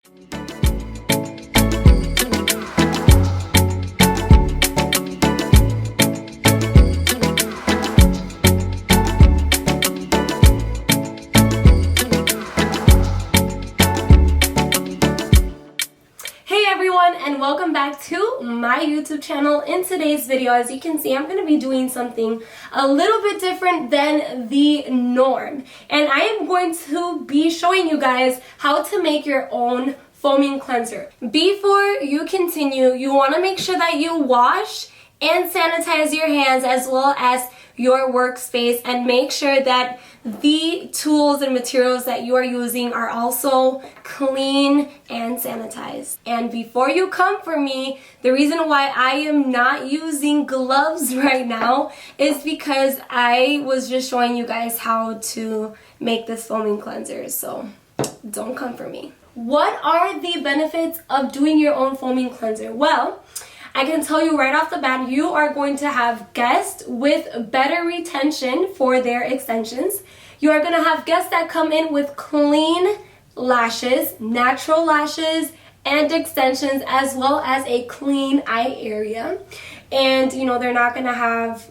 And welcome back to my YouTube channel. In today's video, as you can see, I'm going to be doing something a little bit different than the norm, and I am going to be showing you guys how to make your own foaming cleanser. Before you continue, you want to make sure that you wash and sanitize your hands as well as your workspace, and make sure that the tools and materials that you are using are also clean and sanitized. And before you come for me, the reason why I am not using gloves right now is because I was just showing you guys how to make this foaming cleanser, so don't come for me. What are the benefits of doing your own foaming cleanser? Well, I can tell you right off the bat, you are going to have guests with better retention for their extensions. You are going to have guests that come in with clean lashes, natural lashes, and extensions, as well as a clean eye area. And, they're not going to have,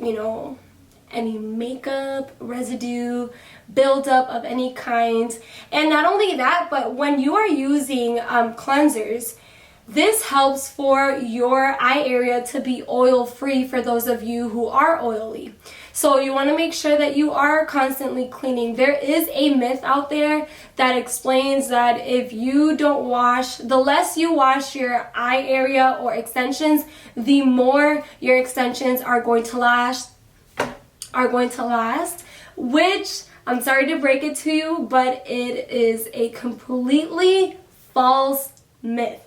any makeup, residue, buildup of any kind. And not only that, but when you are using cleansers, this helps for your eye area to be oil-free for those of you who are oily. So you want to make sure that you are constantly cleaning. There is a myth out there that explains that if you don't wash, the less you wash your eye area or extensions, the more your extensions are going to last, which I'm sorry to break it to you, but it is a completely false myth.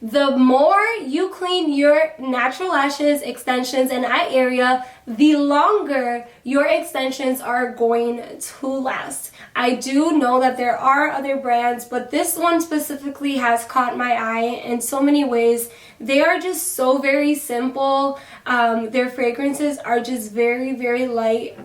The more you clean your natural lashes, extensions, and eye area, the longer your extensions are going to last. I do know that there are other brands, but this one specifically has caught my eye in so many ways. They are just so very simple. Their fragrances are just very, very light.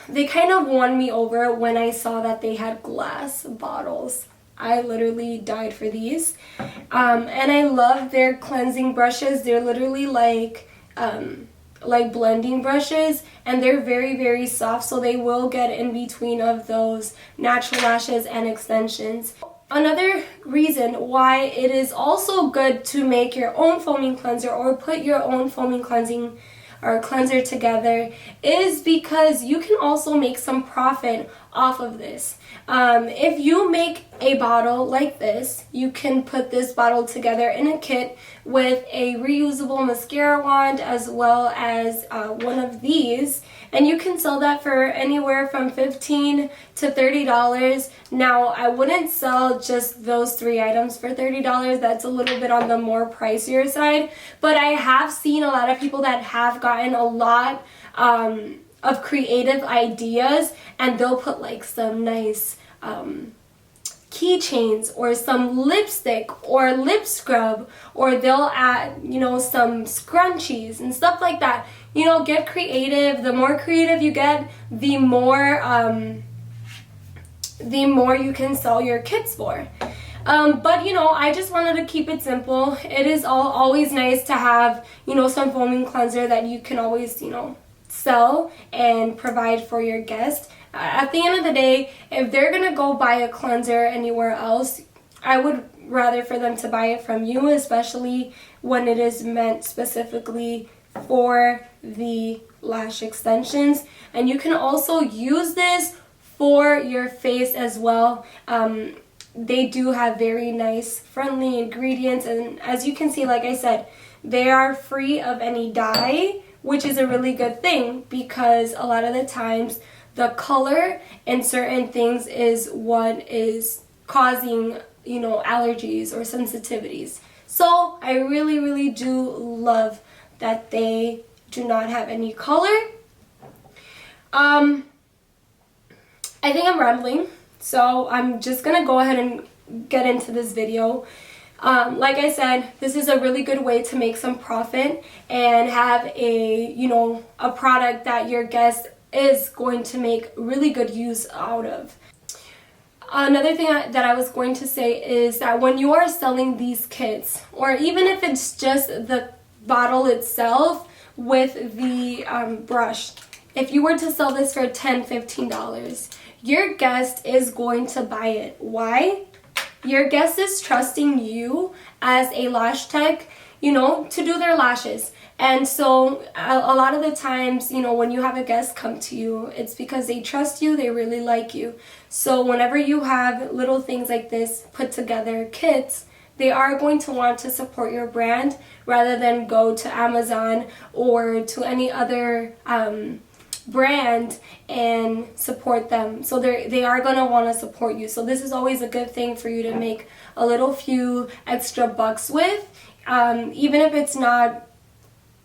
They kind of won me over when I saw that they had glass bottles. I literally died for these. And I love their cleansing brushes. They're literally like blending brushes, and they're very, very soft, so they will get in between of those natural lashes and extensions. Another reason why it is also good to make your own foaming cleanser or put your own foaming cleanser together is because you can also make some profit off of this. If you make a bottle like this, you can put this bottle together in a kit with a reusable mascara wand as well as one of these, and you can sell that for anywhere from $15 to $30. Now, I wouldn't sell just those 3 items for $30. That's a little bit on the more pricier side, but I have seen a lot of people that have gotten a lot of creative ideas, and they'll put like some nice keychains or some lipstick or lip scrub, or they'll add some scrunchies and stuff like that. Get creative. The more creative you get, the more you can sell your kits for. But I just wanted to keep it simple. It is always nice to have some foaming cleanser that you can always sell and provide for your guests. At the end of the day, if they're gonna go buy a cleanser anywhere else, I would rather for them to buy it from you, especially when it is meant specifically for the lash extensions. And you can also use this for your face as well. They do have very nice friendly ingredients, and as you can see, like I said, they are free of any dye, which is a really good thing because a lot of the times the color in certain things is what is causing, allergies or sensitivities. So I really, really do love that they do not have any color. I think I'm rambling, so I'm just gonna go ahead and get into this video. Like I said, this is a really good way to make some profit and have a product that your guest is going to make really good use out of. Another thing that I was going to say is that when you are selling these kits, or even if it's just the bottle itself with the brush, if you were to sell this for $10-15, your guest is going to buy it. Why? Your guest is trusting you as a lash tech, you know, to do their lashes. And so a lot of the times, you know, when you have a guest come to you, it's because they trust you, they really like you. So whenever you have little things like this put together, kits, they are going to want to support your brand rather than go to Amazon or to any other brand and support them. So they are going to want to support you. So this is always a good thing for you to make a little few extra bucks with, even if it's not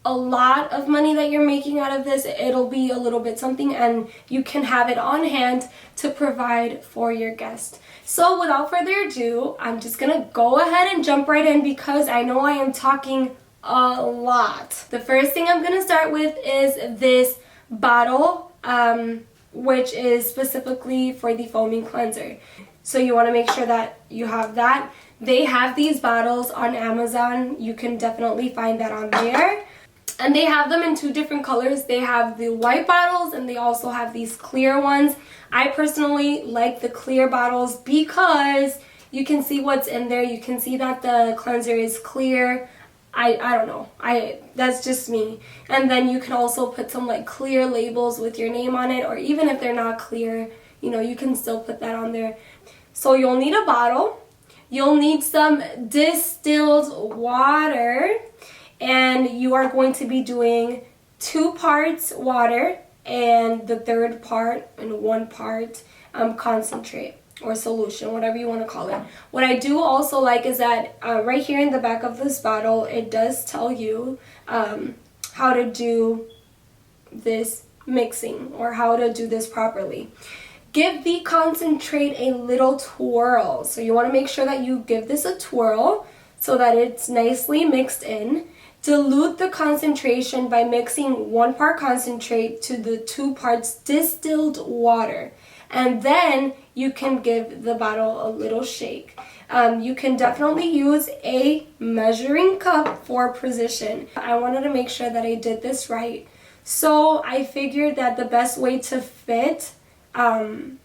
a lot of money that you're making out of this, it'll be a little bit something, and you can have it on hand to provide for your guest. So without further ado, I'm just gonna go ahead and jump right in because I know I am talking a lot. The first thing I'm gonna start with is this bottle, which is specifically for the foaming cleanser. So you want to make sure that you have that. They have these bottles on Amazon. You can definitely find that on there. And they have them in two different colors. They have the white bottles and they also have these clear ones. I personally like the clear bottles because you can see what's in there. You can see that the cleanser is clear. I don't know. That's just me. And then you can also put some like clear labels with your name on it, or even if they're not clear, you know, you can still put that on there. So you'll need a bottle. You'll need some distilled water. And you are going to be doing 2 parts water and the third part and 1 part concentrate or solution, whatever you want to call it. What I do also like is that right here in the back of this bottle, it does tell you how to do this mixing or how to do this properly. Give the concentrate a little twirl. So you want to make sure that you give this a twirl so that it's nicely mixed in. Dilute the concentration by mixing 1 part concentrate to the 2 parts distilled water. And then you can give the bottle a little shake. You can definitely use a measuring cup for precision. I wanted to make sure that I did this right. So I figured that the best way to fit the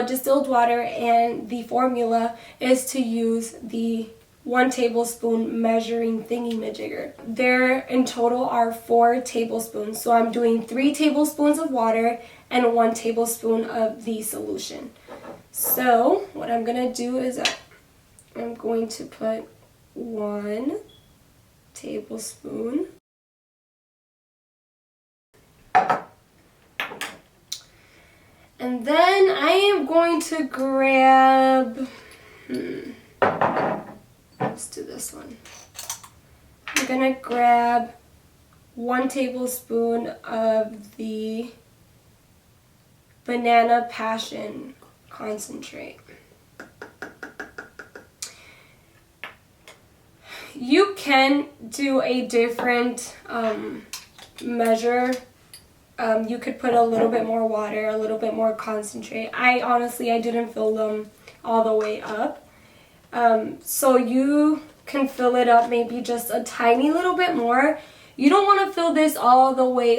distilled water and the formula is to use the 1 tablespoon measuring thingy-majigger. There in total are 4 tablespoons. So I'm doing 3 tablespoons of water and 1 tablespoon of the solution. So what I'm gonna do is I'm going to put 1 tablespoon. And then I am going to grab, let's do this one. I'm gonna grab 1 tablespoon of the banana passion concentrate. You can do a different measure. You could put a little bit more water, a little bit more concentrate. Honestly, I didn't fill them all the way up. So you can fill it up maybe just a tiny little bit more. You don't want to fill this all the way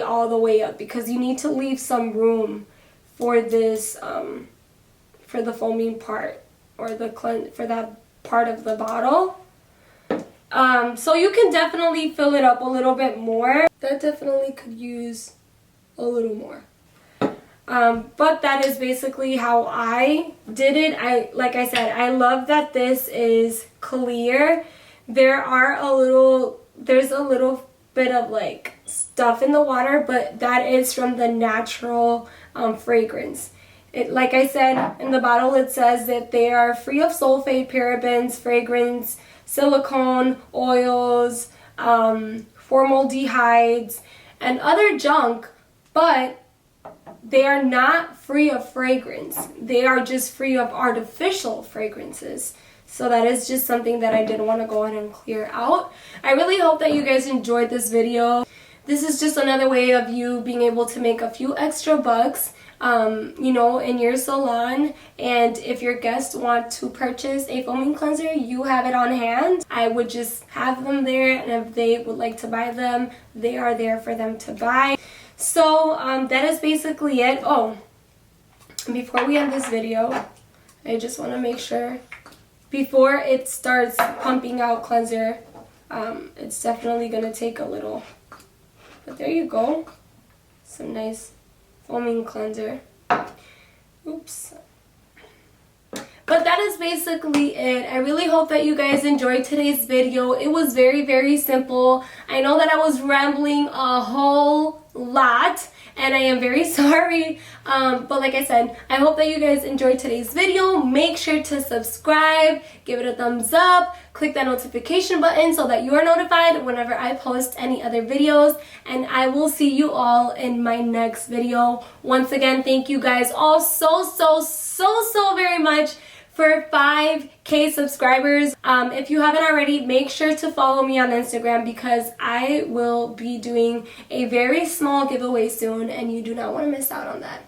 up because you need to leave some room for this, for the foaming part or for that part of the bottle. So you can definitely fill it up a little bit more. That definitely could use a little more. But that is basically how I did it. Like I said, I love that this is clear. There's a little bit of like stuff in the water, but that is from the natural fragrance. Like I said, in the bottle it says that they are free of sulfate, parabens, fragrance, silicone, oils, formaldehydes, and other junk, but they are not free of fragrance. They are just free of artificial fragrances. So that is just something that I did want to go ahead and clear out. I really hope that you guys enjoyed this video. This is just another way of you being able to make a few extra bucks. you know, in your salon, and if your guests want to purchase a foaming cleanser, you have it on hand. I would just have them there, and if they would like to buy them, they are there for them to buy. So that is basically it. Oh, before we end this video, I just want to make sure, before it starts pumping out cleanser, it's definitely going to take a little, but there you go, some nice foaming cleanser. Oops. But that is basically it. I really hope that you guys enjoyed today's video. It was very, very simple. I know that I was rambling a whole lot, and I am very sorry. But like I said, I hope that you guys enjoyed today's video. Make sure to subscribe, give it a thumbs up, click that notification button so that you are notified whenever I post any other videos. And I will see you all in my next video. Once again, thank you guys all so very much for 5K subscribers. If you haven't already, make sure to follow me on Instagram, because I will be doing a very small giveaway soon and you do not want to miss out on that.